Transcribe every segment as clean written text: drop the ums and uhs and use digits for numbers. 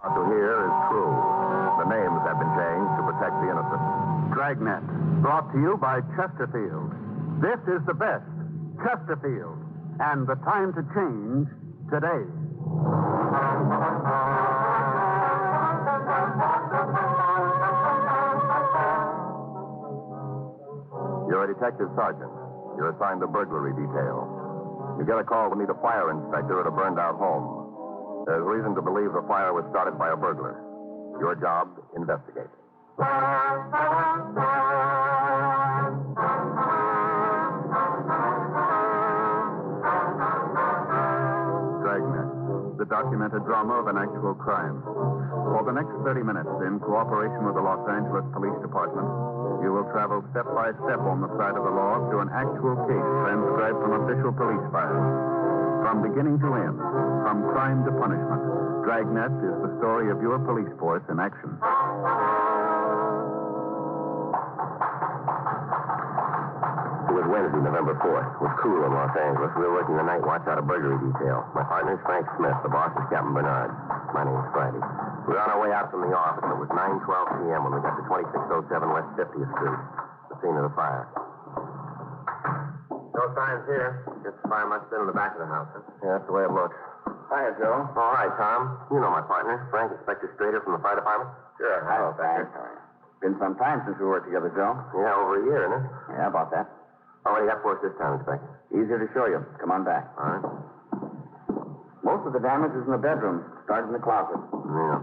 To hear is true. The names have been changed to protect the innocent. Dragnet, brought to you by Chesterfield. This is the best, Chesterfield. And the time to change, today. You're a detective sergeant. You're assigned to burglary detail. You get a call to meet a fire inspector at a burned-out home. There's reason to believe the fire was started by a burglar. Your job, investigate. Dragnet, the documented drama of an actual crime. For the next 30 minutes, in cooperation with the Los Angeles Police Department, you will travel step by step on the side of the law through an actual case transcribed from official police files. From beginning to end, from crime to punishment, Dragnet is the story of your police force in action. It was Wednesday, November 4th. It was cool in Los Angeles. We were working the night watch out of burglary detail. My partner is Frank Smith. The boss is Captain Bernard. My name is Friday. We were on our way out from the office. It was 9:12 p.m. when we got to 2607 West 50th Street, the scene of the fire. No signs here. Just the fire must have been in the back of the house, huh? Yeah, that's the way it looks. Hiya, Joe. All right, Tom. You know my partner, Frank, Inspector Strader from the fire department. Sure. Hello, Frank. Been some time since we worked together, Joe. Yeah, over a year, isn't it? Yeah, about that. What do you got for us this time, Inspector? Easier to show you. Come on back. All right. Most of the damage is in the bedroom. Started in the closet. Yeah.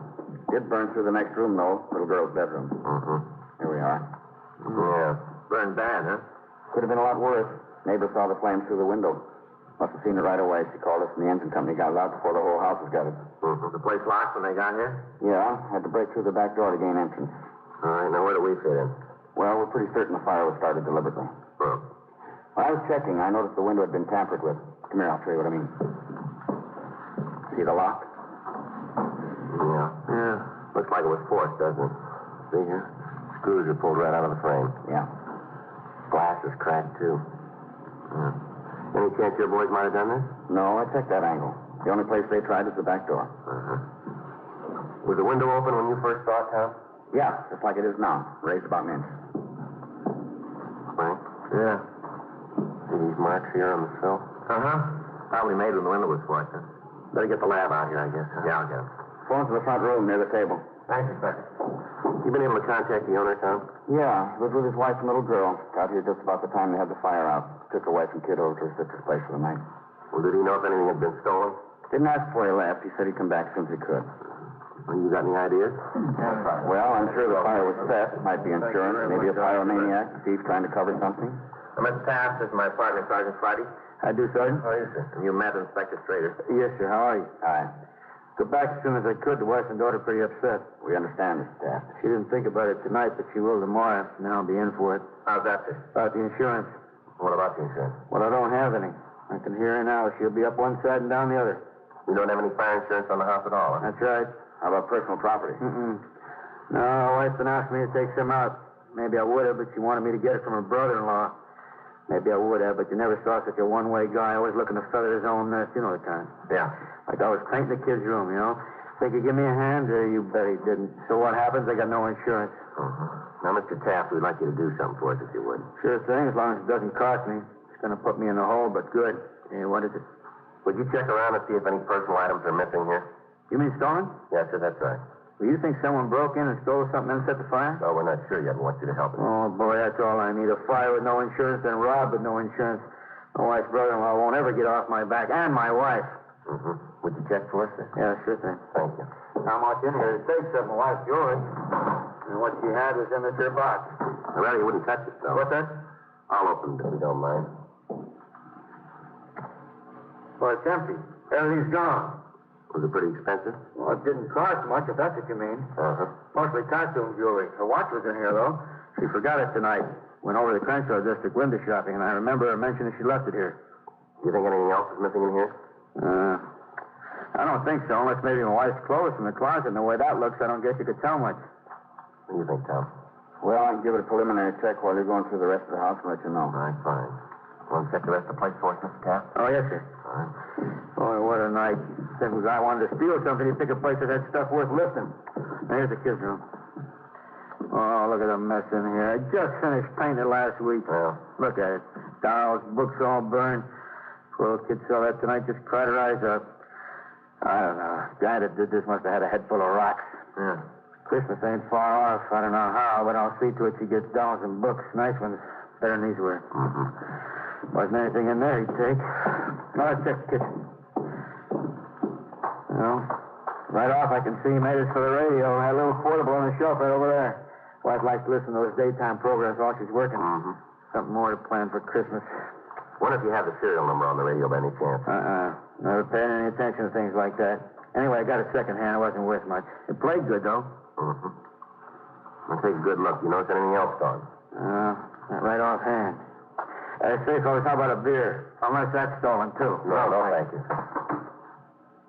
Did burn through the next room, though. Little girl's bedroom. Mm-hmm. Here we are. Yeah. Burned bad, huh? Could have been a lot worse. Neighbor saw the flames through the window. Must have seen it right away. She called us, and the engine company got out before the whole house was gutted. Mm-hmm. The place locked when they got here? Yeah. Had to break through the back door to gain entrance. All right. Now, where do we fit in? Well, we're pretty certain the fire was started deliberately. Huh. When I was checking, I noticed the window had been tampered with. Come here, I'll show you what I mean. See the lock? Yeah. Yeah. Looks like it was forced, doesn't it? See here? Screws are pulled right out of the frame. Yeah. Glass is cracked, too. Yeah. Any chance your boys might have done this? No, I checked that angle. The only place they tried is the back door. Uh-huh. Was the window open when you first saw it, Tom? Yeah, just like it is now. Raised about an inch. Frank? Yeah. See these marks here on the sill? Uh-huh. Probably made when the window was forced, huh? Better get the lab out here, I guess. Huh? Yeah, I'll get him. Phone's in the front room near the table. Thanks, Inspector. You been able to contact the owner, Tom? Yeah, he was with his wife and little girl. Got here just about the time they had the fire out. Took her wife and kid over to her sister's place for the night. Well, did he know if anything had been stolen? Didn't ask before he left. He said he'd come back as soon as he could. Well, you got any ideas? Well, I'm sure the fire was set. Might be insurance. Maybe a pyromaniac. Thief trying to cover something. I'm at the task. This is my partner, Sergeant Friday. I do, Sergeant. Oh, yes, sir. And you met Inspector Strader. Yes, sir. How are you? Hi. Got back as soon as I could. The wife and daughter pretty upset. We understand, Mr. Taft. She didn't think about it tonight, but she will tomorrow. Now I'll be in for it. How's that, sir? About the insurance. What about the insurance? Well, I don't have any. I can hear her now. She'll be up one side and down the other. You don't have any fire insurance on the house at all, huh? That's right. How about personal property? Mm-mm. No, the wife's been asking me to take some out. Maybe I would have, but she wanted me to get it from her brother-in-law. Maybe I would have, but you never saw such a one-way guy, always looking to feather his own nest. You know the kind. Yeah. Like I was painting the kid's room, you know. Think he'd give me a hand? You bet he didn't. So what happens? I got no insurance. Uh-huh. Now, Mr. Taft, we'd like you to do something for us if you would. Sure thing, as long as it doesn't cost me. It's going to put me in the hole, but good. Hey, what is it? Would you check around and see if any personal items are missing here? You mean stolen? Yes, sir, that's right. Well, you think someone broke in and stole something and set the fire? No, we're not sure yet. We want you to help us. Oh, boy, that's all I need. A fire with no insurance and rob with no insurance. My wife's brother-in-law won't ever get off my back, and my wife. Mm-hmm. Would you check for us, sir? Yeah, sure thing. Thank you. How much in here to take something? My wife's yours. And what she had was in this here box. Well, you wouldn't touch it, though. What's that? I'll open it if you don't mind. Well, it's empty. Everything's gone. Was it pretty expensive? Well, it didn't cost much, if that's what you mean. Uh-huh. Mostly costume jewelry. Her watch was in here, though. She forgot it tonight. Went over to the Crenshaw district window shopping, and I remember her mentioning she left it here. Do you think anything else is missing in here? I don't think so, unless maybe my wife's clothes from the closet. And the way that looks, I don't guess you could tell much. What do you think, Tom? Well, I can give it a preliminary check while you're going through the rest of the house and let you know. All right, fine. Want to check the rest of the place for us, Mr. Taft? Oh, yes, sir. All right. Boy, what a night. If a guy wanted to steal something, he'd pick a place that had stuff worth lifting. Now, here's the kids' room. Oh, look at the mess in here. I just finished painting it last week. Well. Look at it. Dolls, books all burned. Poor little kid saw that tonight, just cried her eyes out. I don't know. The guy that did this must have had a head full of rocks. Yeah. Christmas ain't far off. I don't know how, but I'll see to it she gets dolls and books. Nice ones. Better than these were. Mm-hmm. Wasn't anything in there he'd take. Now let's check the kitchen. Well, right off I can see he made us for the radio. Had a little portable on the shelf right over there. Wife likes to listen to those daytime programs while she's working. Mm-hmm. Something more to plan for Christmas. Wonder if you have the serial number on the radio by any chance. Never paid any attention to things like that. Anyway, I got it secondhand. It wasn't worth much. It played good, though. Mm-hmm. I'll take a good look. You notice anything else, Don? Not right offhand. Say, fellas, how about a beer? Unless that's stolen, too. No, thank you.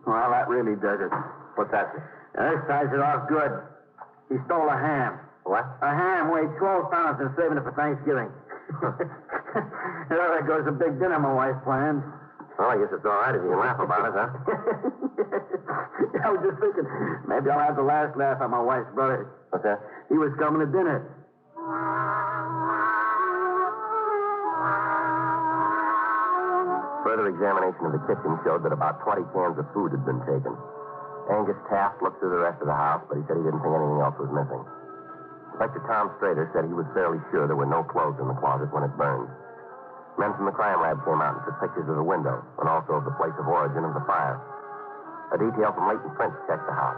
Well, that really does it. What's that? This ties it off good. He stole a ham. What? A ham weighed 12 pounds and saving it for Thanksgiving. There goes a big dinner my wife planned. Well, I guess it's all right if you can laugh about it, huh? I was just thinking, maybe I'll have the last laugh at my wife's brother. What's that? He was coming to dinner. Further examination of the kitchen showed that about 20 cans of food had been taken. Angus Taft looked through the rest of the house, but he said he didn't think anything else was missing. Inspector Tom Strader said he was fairly sure there were no clothes in the closet when it burned. Men from the crime lab came out and took pictures of the window and also of the place of origin of the fire. A detail from Leighton Prince checked the house.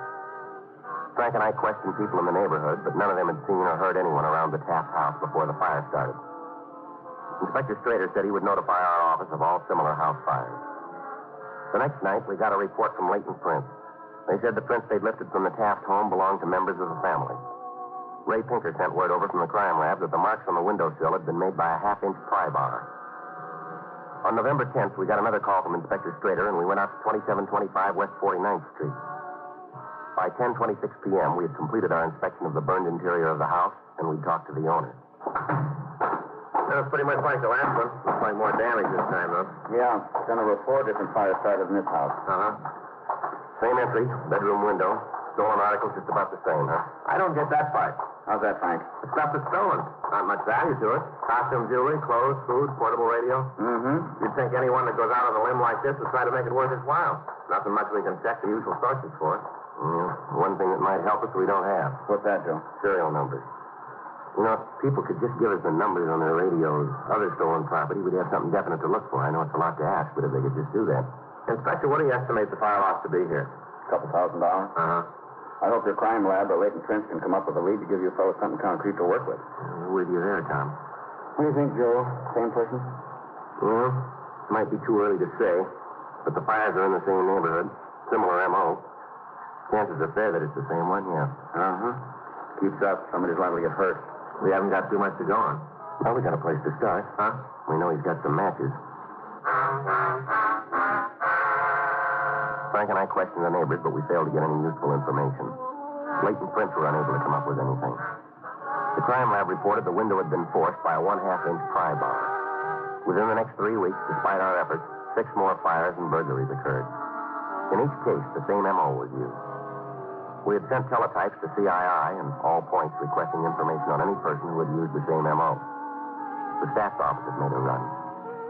Frank and I questioned people in the neighborhood, but none of them had seen or heard anyone around the Taft house before the fire started. Inspector Strader said he would notify our office of all similar house fires. The next night, we got a report from Leighton Prince. They said the prints they'd lifted from the Taft home belonged to members of the family. Ray Pinker sent word over from the crime lab that the marks on the windowsill had been made by a half-inch pry bar. On November 10th, we got another call from Inspector Strader, and we went out to 2725 West 49th Street. By 10:26 p.m., we had completed our inspection of the burned interior of the house, and we talked to the owner. That was pretty much like the last one. Looks like more damage this time, though. Yeah, done a report. Different fire started in this house. Uh-huh. Same entry, bedroom window. Stolen articles just about the same, huh? I don't get that part. How's that, Frank? The stuff is stolen. Not much value to it. Costume jewelry, clothes, food, portable radio. Mm-hmm. You'd think anyone that goes out on a limb like this would try to make it worth his while. Nothing much we can check the usual sources for. One thing that might help us we don't have. What's that, Joe? Serial numbers. You know, if people could just give us the numbers on their radios, other stolen property, we'd have something definite to look for. I know it's a lot to ask, but if they could just do that. Inspector, what do you estimate the fire loss to be here? $2,000. Uh-huh. I hope your crime lab or Leighton Prince can come up with a lead to give you fellows something concrete to work with. With you there, Tom. What do you think, Joe? Same person? Well, might be too early to say, but the fires are in the same neighborhood. Similar M.O. Chances are fair that it's the same one, yeah. Uh-huh. Keeps up. Somebody's liable to get hurt. We haven't got too much to go on. Well, we got a place to start. Huh? We know he's got some matches. Frank and I questioned the neighbors, but we failed to get any useful information. Leighton Prince were unable to come up with anything. The crime lab reported the window had been forced by a 1/2-inch pry bar. Within the next 3 weeks, despite our efforts, 6 more fires and burglaries occurred. In each case, the same M.O. was used. We had sent teletypes to CII and all points requesting information on any person who had used the same M.O. The staff's office had made a run.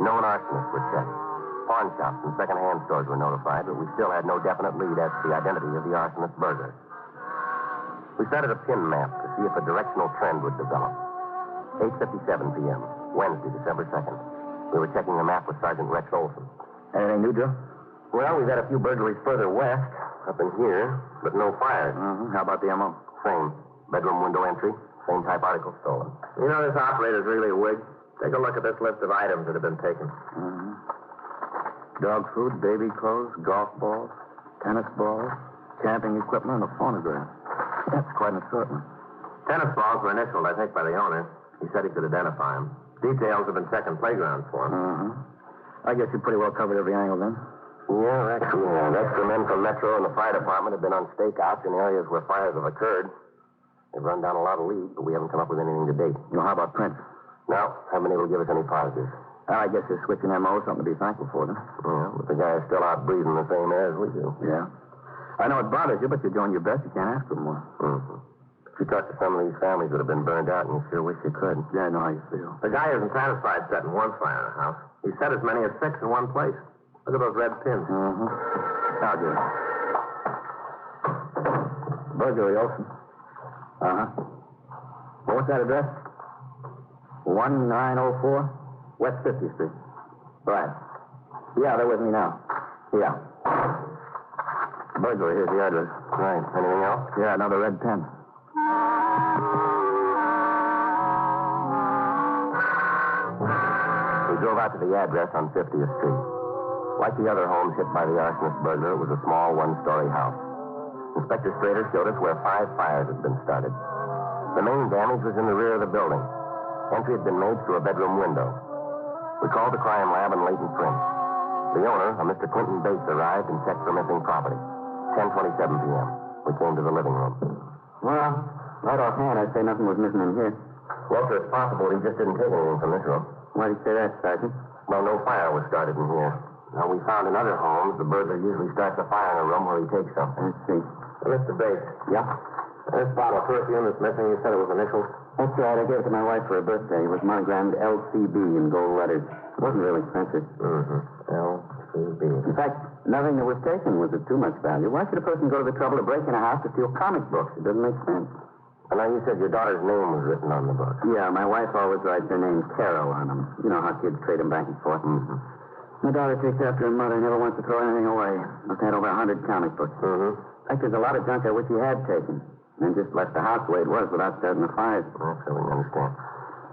Known arsonists were checked. Pawn shops and second-hand stores were notified, but we still had no definite lead as to the identity of the arsonist burglar. We started a pin map to see if a directional trend would develop. 8:57 p.m., Wednesday, December 2nd. We were checking the map with Sergeant Rex Olson. Anything new, Joe? Well, we've had a few burglaries further west, up in here, but no fires. Mm-hmm. How about the M.O.? Same. Bedroom window entry, same type article stolen. You know, this operator's really a wig. Take a look at this list of items that have been taken. Mm-hmm. Dog food, baby clothes, golf balls, tennis balls, camping equipment, and a phonograph. That's quite an assortment. Tennis balls were initialed, I think, by the owner. He said he could identify them. Details have been checking playgrounds for him. Mm-hmm. I guess you pretty well covered every angle then. Yeah, actually, extra men from Metro and the fire department have been on stakeouts in areas where fires have occurred. They've run down a lot of leads, but we haven't come up with anything to date. How about Prince? No, haven't been able to give us any positives. Well, I guess they're switching MO, something to be thankful for, then. Yeah, but the guy is still out breathing the same air as we do. Yeah. I know it bothers you, but you're doing your best. You can't ask for more. Mm-hmm. You talk to some of these families that have been burned out, and you sure wish you could. Yeah, I know how you feel. The guy isn't satisfied setting one fire in a house. He set as many as 6 in one place. Look at those red pins. Mm-hmm. I'll get it. Burglary, Olson. Uh-huh. Well, what's that address? 1904 West 50th Street. Right. Yeah, they're with me now. Yeah. Burglary, here's the address. Right. Anything else? Yeah, another red pen. We drove out to the address on 50th Street. Like the other homes hit by the arsonist burglar, it was a small one-story house. Inspector Strader showed us where 5 fires had been started. The main damage was in the rear of the building. Entry had been made through a bedroom window. We called the crime lab and latent prints. The owner, a Mr. Quentin Bates, arrived and checked for missing property. 10:27 p.m. We came to the living room. Well, right offhand, I'd say nothing was missing in here. Walter, it's possible he just didn't take anything from this room. Why do you say that, Sergeant? Well, no fire was started in here. Now, we found in other homes, the burglar usually starts a fire in a room where he takes something. Let's see. Mr. Bates. Yeah? This bottle of perfume that's missing, you said it was initials? That's right. I gave it to my wife for her birthday. It was monogrammed LCB in gold letters. It wasn't really expensive. Mm-hmm. LCB. In fact, nothing that was taken was of too much value. Why should a person go to the trouble of breaking a house to steal comic books? It doesn't make sense. And now you said your daughter's name was written on the book. Yeah, my wife always writes her name Carol on them. You know how kids trade them back and forth. Mm-hmm. My daughter takes after her mother, never wants to throw anything away. I've had over 100 comic books. Mm-hmm. In fact, there's a lot of junk I wish he had taken. And just left the house the way it was without starting the fires. That's what we understand.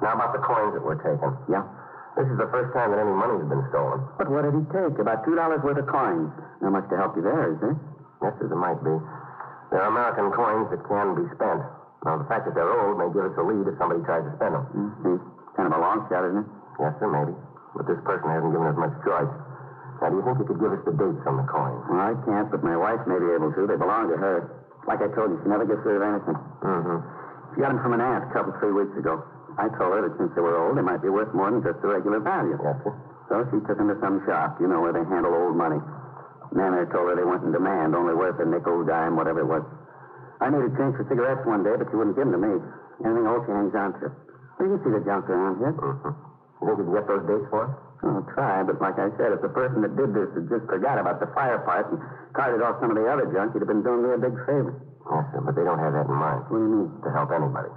Now about the coins that were taken. Yeah? This is the first time that any money's been stolen. But what did he take? About $2 worth of coins. Not much to help you there, is there? Yes, as it might be. They're American coins that can be spent. Now, the fact that they're old may give us a lead if somebody tries to spend them. Mm-hmm. Kind of a long shot, isn't it? Yes, sir, maybe. But this person hasn't given us much choice. Now, do you think you could give us the dates on the coins? Well, I can't, but my wife may be able to. They belong to her. Like I told you, she never gets rid of anything. Mm-hmm. She got them from an aunt a couple, 3 weeks ago. I told her that since they were old, they might be worth more than just the regular value. Yes, sir. So she took them to some shop, you know, where they handle old money. Man there told her they weren't in demand, only worth a nickel, dime, whatever it was. I needed change for cigarettes one day, but she wouldn't give them to me. Anything old she hangs on to. Well, you can see the junk around here. Mm-hmm. You think you can get those dates for us? I'll try, but like I said, if the person that did this had just forgot about the fire part and carted off some of the other junk, he'd have been doing me a big favor. Yes, sir, but they don't have that in mind. What do you mean? To help anybody.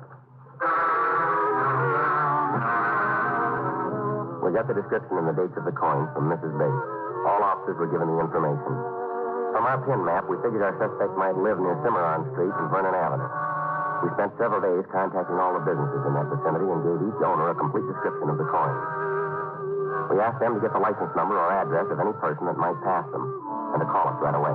We got the description and the dates of the coins from Mrs. Bates. All officers were given the information. From our pin map, we figured our suspect might live near Cimarron Street and Vernon Avenue. We spent several days contacting all the businesses in that vicinity and gave each owner a complete description of the coins. We asked them to get the license number or address of any person that might pass them and to call us right away.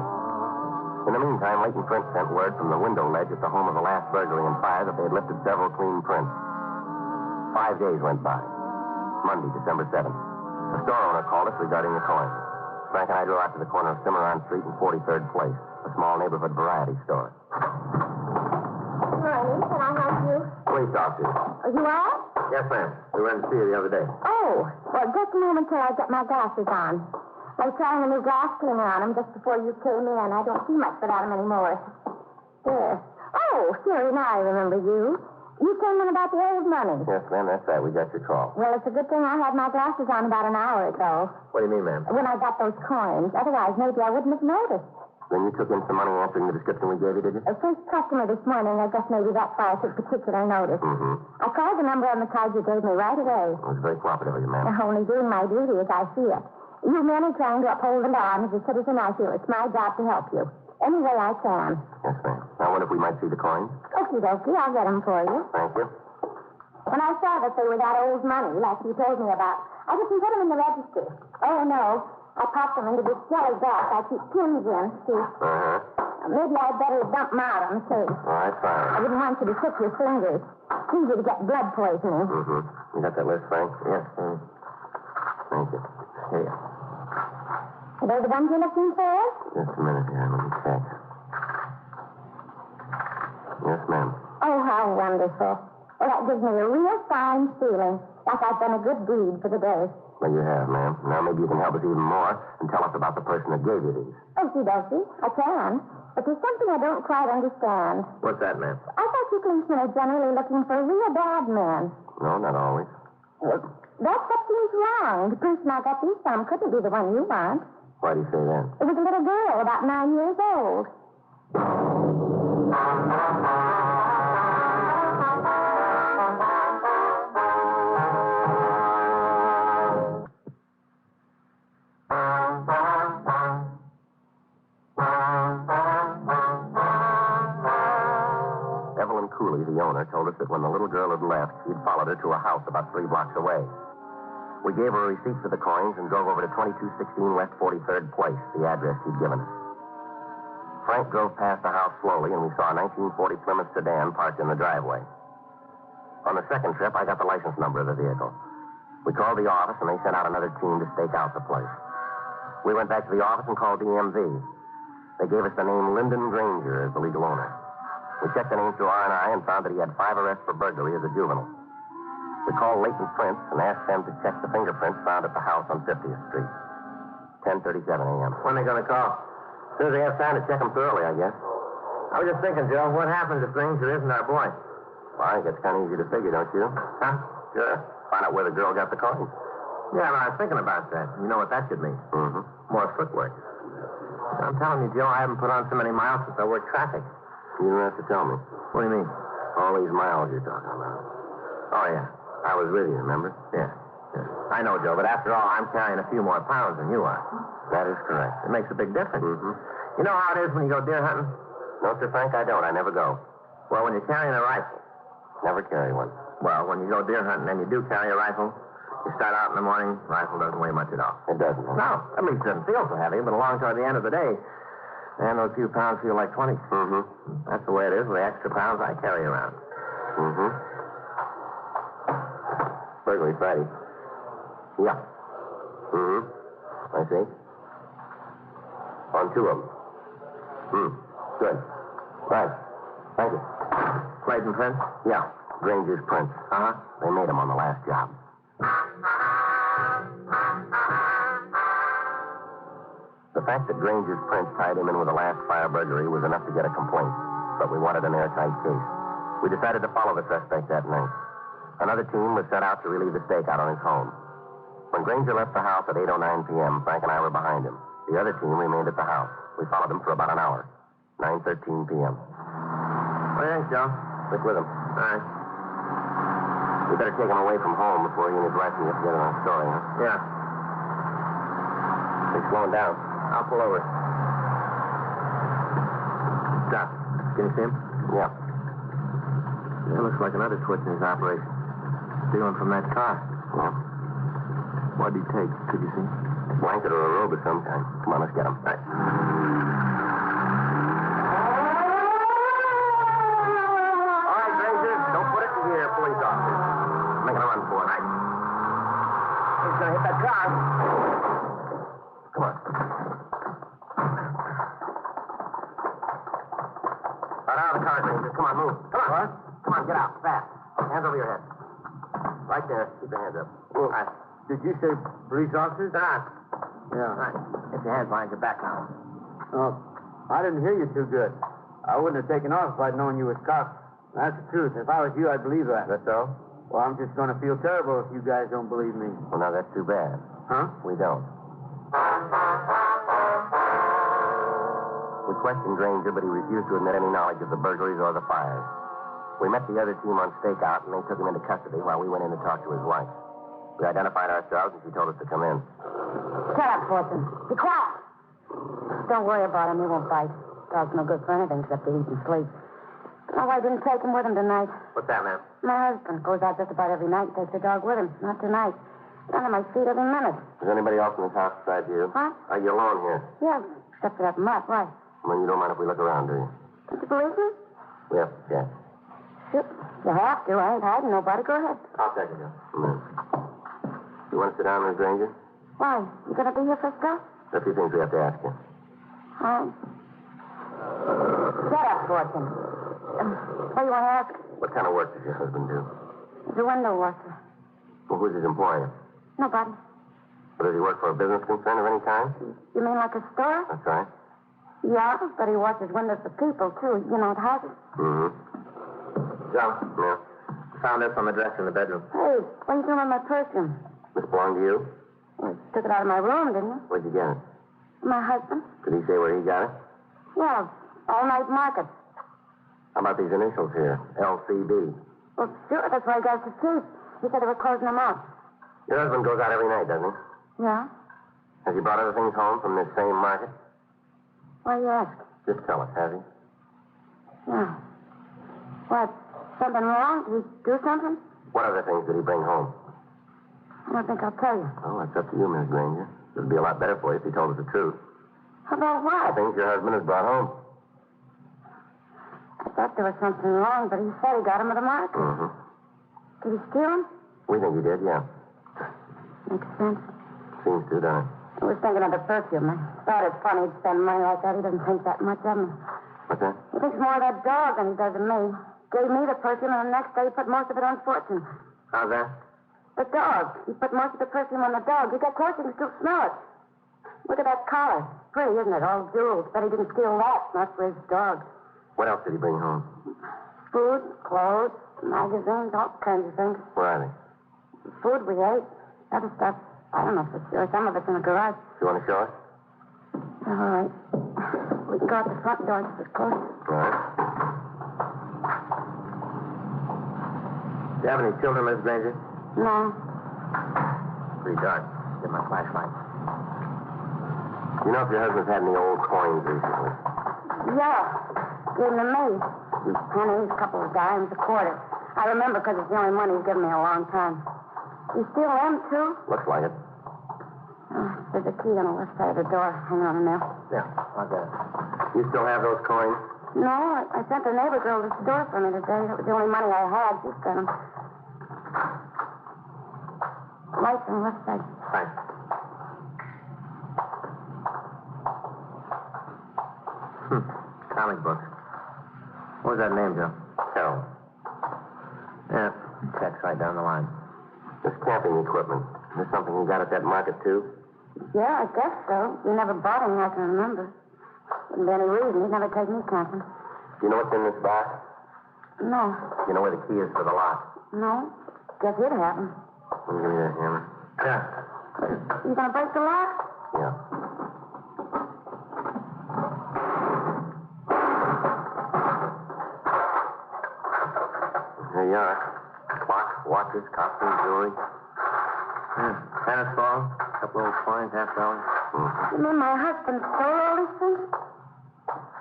In the meantime, Leighton Prince sent word from the window ledge at the home of the last burglary and fire that they had lifted several clean prints. 5 days went by. Monday, December 7th. The store owner called us regarding the coins. Frank and I drove out to the corner of Cimarron Street and 43rd Place, a small neighborhood variety store. Morning, can I help you? Police officer. Oh, you are? Yes, ma'am. We went to see you the other day. Oh, well, just a moment till I get my glasses on. I was trying a new glass cleaner on them just before you came in. I don't see much without them anymore. There. Oh, Siri, now I remember you. You came in about the old money. Yes, ma'am, that's right. We got your call. Well, it's a good thing I had my glasses on about an hour ago. What do you mean, ma'am? When I got those coins. Otherwise, maybe I wouldn't have noticed. Then you took in some money answering the description we gave you, did you? The first customer this morning, I guess maybe that's why I took particular notice. Mm-hmm. I called the number on the card you gave me right away. It was very cooperative of you, ma'am. Only doing my duty as I see it. You men are trying to uphold the law, and as a citizen, I feel it's my job to help you. Any way I can. Yes, ma'am. Now, what if we might see the coins? Okie dokie, I'll get them for you. Thank you. When I saw that they were that old money, like you told me about, I didn't put them in the register. Oh, no. I popped them into this jelly box I keep pins in, see? Uh-huh. Maybe I'd better dump them out on the safe. All right, fine. I wouldn't want you to stick your fingers. It's easy to get blood poisoning. Mm-hmm. You got that list, Frank? Yes. Thank you. Here. Are they the ones you're looking for? Just a minute here. Let me check. Yes, ma'am. Oh, how wonderful. Well, that gives me a real fine feeling, like I've done a good deed for the day. Well, you have, ma'am. Now maybe you can help us even more and tell us about the person that gave you these. Okie dokie. I can. But there's something I don't quite understand. What's that, ma'am? I thought you policemen are generally looking for real bad men. No, not always. Well, that's what seems wrong. The person I got these from couldn't be the one you want. Why do you say that? It was a little girl, about 9 years old. The owner told us that when the little girl had left, he'd followed her to a house about 3 blocks away. We gave her a receipt for the coins and drove over to 2216 West 43rd Place, the address he'd given us. Frank drove past the house slowly, and we saw a 1940 Plymouth sedan parked in the driveway. On the second trip, I got the license number of the vehicle. We called the office, and they sent out another team to stake out the place. We went back to the office and called DMV. They gave us the name Lyndon Granger as the legal owner. We checked the name through R&I and found that he had 5 arrests for burglary as a juvenile. We called Leighton Prince and asked them to check the fingerprints found at the house on 50th Street. 10:37 a.m. When are they going to call? As soon as they have time to check them thoroughly, I guess. I was just thinking, Joe, what happens if Granger isn't our boy? Well, I think it's kind of easy to figure, don't you? Huh? Sure. Find out where the girl got the coins. Yeah, but I was thinking about that. You know what that could mean? Mm-hmm. More footwork. I'm telling you, Joe, I haven't put on so many miles since I worked traffic. You don't have to tell me. What do you mean? All these miles you're talking about. Oh, yeah. I was with you, remember? Yeah. I know, Joe, but after all, I'm carrying a few more pounds than you are. That is correct. It makes a big difference. Mm-hmm. You know how it is when you go deer hunting? No, Sir Frank, I don't. I never go. Well, when you're carrying a rifle. Never carry one. Well, when you go deer hunting and you do carry a rifle, you start out in the morning, rifle doesn't weigh much at all. It doesn't. Huh? No, at least it doesn't feel so heavy, but along toward the end of the day, and those few pounds feel like 20. Mm-hmm. That's the way it is with the extra pounds I carry around. Mm-hmm. Burglary Friday. Yeah. Mm-hmm. I see. On 2 of them. Good. Right. Thank you. Clayton Prince? Yeah. Granger's prints. Uh-huh. They made them on the last job. The fact that Granger's prints tied him in with the last fire burglary was enough to get a complaint, but we wanted an airtight case. We decided to follow the suspect that night. Another team was set out to relieve the stakeout on his home. When Granger left the house at 8:09 p.m., Frank and I were behind him. The other team remained at the house. We followed him for about an hour. 9:13 p.m. What do you think, Joe? Stick with him. All right. We better take him away from home before he and his wife can get together on a story, huh? Yeah. He's slowing down. I'll pull over. Stop. Can you see him? Yeah. It looks like another twitch in his operation. Stealing from that car. Yeah. What did he take? Could you see? A blanket or a robe of some kind. Come on, let's get him. All right. All right, Granger. Don't put it in gear, police officer. Making a run for it. He's going to hit that car. Come on. Out of the car, Granger. Come on, move. Come on. What? Come on, get out. Fast. Hands over your head. Right there. Keep your hands up. All right. Did you say police officers? Yeah. Yeah. All right. Get your hands behind your back now. Oh, I didn't hear you too good. I wouldn't have taken off if I'd known you was cops. That's the truth. If I was you, I'd believe that. That's so? Well, I'm just going to feel terrible if you guys don't believe me. Well, now that's too bad. Huh? We don't. We questioned Granger, but he refused to admit any knowledge of the burglaries or the fires. We met the other team on stakeout, and they took him into custody while we went in to talk to his wife. We identified ourselves, and she told us to come in. Shut up, Fortune. Be quiet. Don't worry about him. He won't bite. Dog's no good for anything except to eat and sleep. Oh, I didn't take him with him tonight. What's that, ma'am? My husband goes out just about every night and takes the dog with him. Not tonight. Under my feet every minute. Is anybody else in this house besides you? What? Are you alone here? Yeah, except for that mutt. Why? Well, you don't mind if we look around, do you? Don't you believe me? We have to check. Sure. You have to. I ain't hiding nobody. Go ahead. I'll check it, Joe. You want to sit down, Miss Granger? Why? You gonna be here for stuff? There are a few things we have to ask you. Shut up, Fortune. What do you want to ask? What kind of work does your husband do? He's a window washer. Well, who's his employer? Nobody. Does he work for a business concern of any kind? You mean like a store? That's right. Yeah, but he watches windows for people, too. You know, at houses. Mm-hmm. Joe, Yeah. found this on the dresser in the bedroom. Hey, what are you doing with my perfume? This belonged to you? You took it out of my room, didn't you? Where'd you get it? My husband? Did he say where he got it? Yeah, all-night market. How about these initials here? LCB. Well, sure, that's why I got the keep. He said they were closing them out. Your husband goes out every night, doesn't he? Yeah? Has he brought other things home from this same market? Why you ask? Just tell us, has he? Yeah. What? Something wrong? Did he do something? What other things did he bring home? I don't think I'll tell you. Oh, that's up to you, Miss Granger. It would be a lot better for you if he told us the truth. How about what? Things your husband has brought home. I thought there was something wrong, but he said he got them at the market. Mm-hmm. Did he steal them? We think he did, yeah. Makes sense. Seems to, doesn't it? I was thinking of the perfume. I thought it's funny he'd spend money like that. He doesn't think that much of me. What's that? He thinks more of that dog than he does of me. Gave me the perfume, and the next day he put most of it on Fortune. How's that? The dog. He put most of the perfume on the dog. You got close, you can still smell it. Look at that collar. Pretty, isn't it? All jewels. Bet he didn't steal that. Not for his dog. What else did he bring home? Food, clothes, magazines, all kinds of things. Where are they? Food we ate. Other stuff, I don't know for sure. Some of it's in the garage. You want to show us? All right. We can go out the front door if it's closed. All right. Do you have any children, Miss Granger? No. Pretty dark. Get my flashlight. You know if your husband's had any old coins recently? Yeah. Gave them to me. Pennies, a couple of dimes, a quarter. I remember because it's the only money he's given me in a long time. You steal them, too? Looks like it. There's a key on the left side of the door. Hang on a minute. Yeah, I'll get it. You still have those coins? No, I sent the neighbor girl to the store for me today. That was the only money I had. She spent them. Lights on the left side. Thanks. Comic books. What was that name, Joe? Carol. Yeah, checks right down the line. This camping equipment. Is this something you got at that market, too? Yeah, I guess so. You never bought any, I can remember. Wouldn't be any reason. He'd never take me camping. Do you know what's in this box? No. Do you know where the key is for the lock? No. Guess you'd have him. Let me give you that hammer. Yeah. You gonna break the lock? Yeah. Here you are. Clocks, watches, costumes, jewelry. Yeah, tennis ball, a couple old coins, $50. Mm-hmm. You mean my husband stole all these things?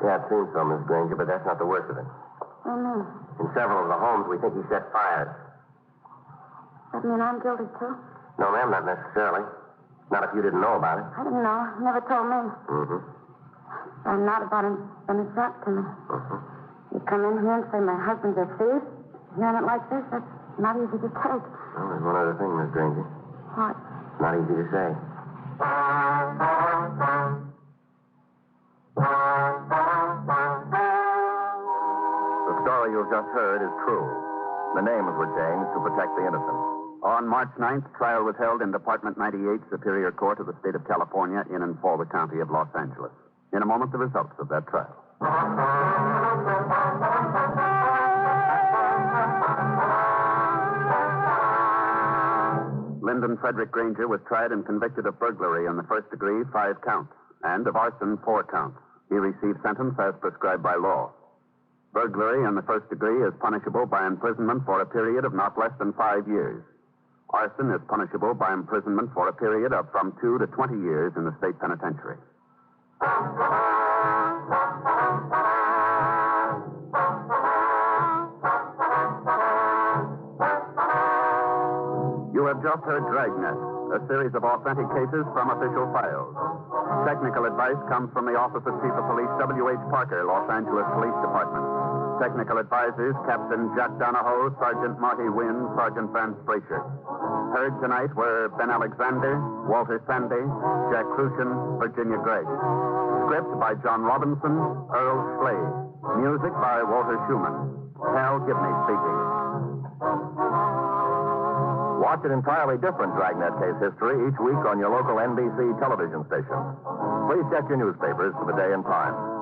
Yeah, it seems so, Miss Granger, but that's not the worst of it. I know. In several of the homes, we think he set fires. That mean I'm guilty, too? No, ma'am, not necessarily. Not if you didn't know about it. I didn't know. He never told me. Mm-hmm. I'm not about him. Then it's up to me. Mm-hmm. You come in here and say my husband's a thief. Hearing it like this, that's not easy to take. Well, there's one other thing, Miss Granger. What? Not easy to say. The story you've just heard is true. The names were changed to protect the innocent. On March 9th, trial was held in Department 98, Superior Court of the State of California, in and for the County of Los Angeles. In a moment, the results of that trial. Lyndon Frederick Granger was tried and convicted of burglary in the first degree, 5 counts, and of arson, 4 counts. He received sentence as prescribed by law. Burglary in the first degree is punishable by imprisonment for a period of not less than 5 years. Arson is punishable by imprisonment for a period of from 2 to 20 years in the state penitentiary. You have just heard Dragnet, a series of authentic cases from official files. Technical advice comes from the Office of Chief of Police W.H. Parker, Los Angeles Police Department. Technical advisors, Captain Jack Donahoe, Sergeant Marty Wynn, Sergeant Vance Brasher. Heard tonight were Ben Alexander, Walter Sandy, Jack Crucian, Virginia Gregg. Script by John Robinson, Earl Schley. Music by Walter Schumann. Hal Gibney speaking. Watch watch an entirely different Dragnet case history each week on your local NBC television station. Please check your newspapers for the day and time.